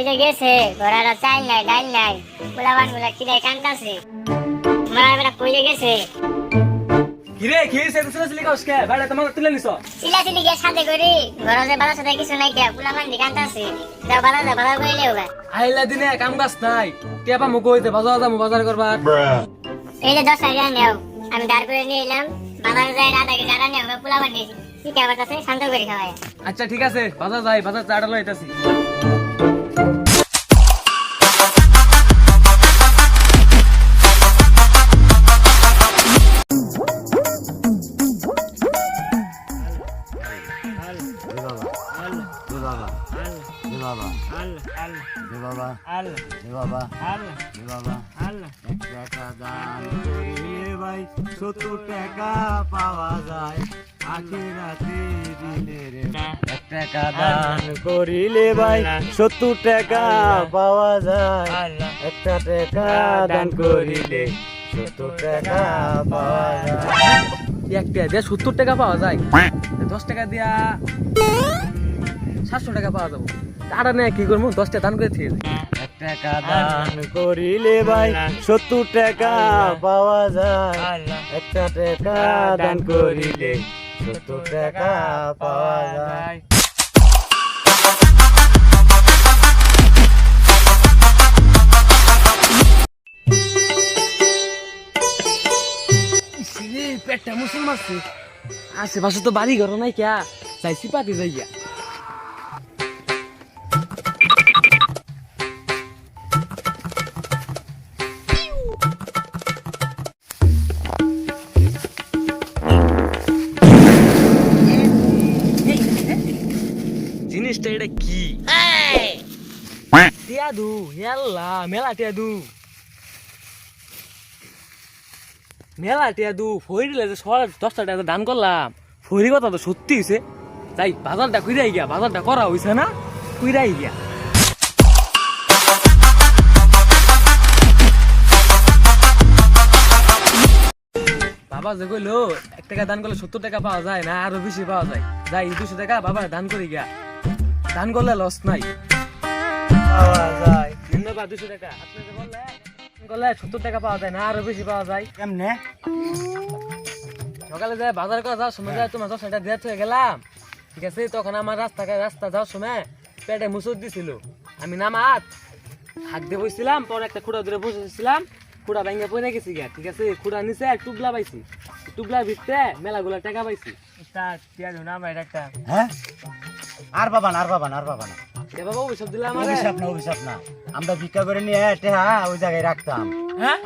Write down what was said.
যে গেছে ঘোড়াটা চাল নাই ডাল নাই পোলাবান গুলা কিনে কান্দাছে মারা বেটা কই যে গেছে কিরে খেয়েছে তুই কাউকে বাড়া তোমাকে তুলে নিছো চিলাচিলি গিয়ে সাথে করি ঘরে যে বালা সাথে কিছু নাই কে পোলাবান দি কান্দাছে যা বালা করে লেও গা আইলা দিনে কাম কাজ নাই টেপা মুখ হইতে বাজার যাবো বাজার করবার এই যে 10 টাকা নেও আমি দাঁড় করে নিয়ে এলাম বাজারে যাই রাত আগে যারা নেও পোলাবান দিয়েছি কি খাবার আছে শান্ত করে খাওয়াই আচ্ছা ঠিক আছে বাজার যাই বাজার চাটা লইতাছি টাকা পাওয়া যায় আখিরাতে দিলে রে 1 টাকা দান করিলে ভাই 70 টাকা পাওয়া যায় 1 টাকা দান করিলে 70 টাকা পাওয়া যায় একটা দিয়ে 70 টাকা পাওয়া যায় 10 টাকা দিয়া 700 টাকা পাওয়া যাবো টাকা নেই কি করবো 10 টাকা দান করে দিয়ে 1 টাকা দান করিলে ভাই 70 টাকা পাওয়া যায় 1 টাকা দান করিলে 70 টাকা পাওয়া যায় পেটটা মুসল মারছে আশেপাশে তো বাড়ি ঘর নাই ক্যা চাইছি পাতি যাইয়া জিনিসটা এটা কি টিয়াদু ইয়াল্লা মেলা টিয়াদু ফইরিলে যে 10 টাকা দান করলাম ফইরি কথা তো সত্যি হইছে যাই বাজারটা কইরাই গিয়া বাজারটা করা হইছে না কইরাই গিয়া বাবা যে কইলো 1 টাকা দান করলে 70 টাকা পাওয়া যায় না আরো বেশি পাওয়া যায় যাই 200 টাকা বাবা দান করি গিয়া দান করলে লস নাই পাওয়া যায় ধন্যবাদ 200 টাকা আপনি যে বললেন 70 টাকা পাওয়া যায় না আরো বেশি পাওয়া যায় কেমনে সকালে যায় বাজার করা যাওয়ার সময় যায় তোমার 10 টাকা দিয়ে চলে গেলাম ঠিক আছে তখন আমার রাস্তা যাওয়ার সময় পেটে মুসুর দিছিল আমি নামাত হাত দিয়ে বসছিলাম পরে একটা খুঁড়া ধরে বসেছিলাম খুঁড়া ভেঙে পড়ে গেছি গিয়া ঠিক আছে খুঁড়া নিচে এক টুকলা পাইছি টুকলার ভিতরে মেলাগুলা টাকা পাইছি হ্যাঁ আর বাবা না এ বাবা ওইসব দিলে আমার অভিশাপ না আমরা ভিক্ষা করে নিয়ে টেহা ওই জায়গায় রাখতাম হ্যাঁ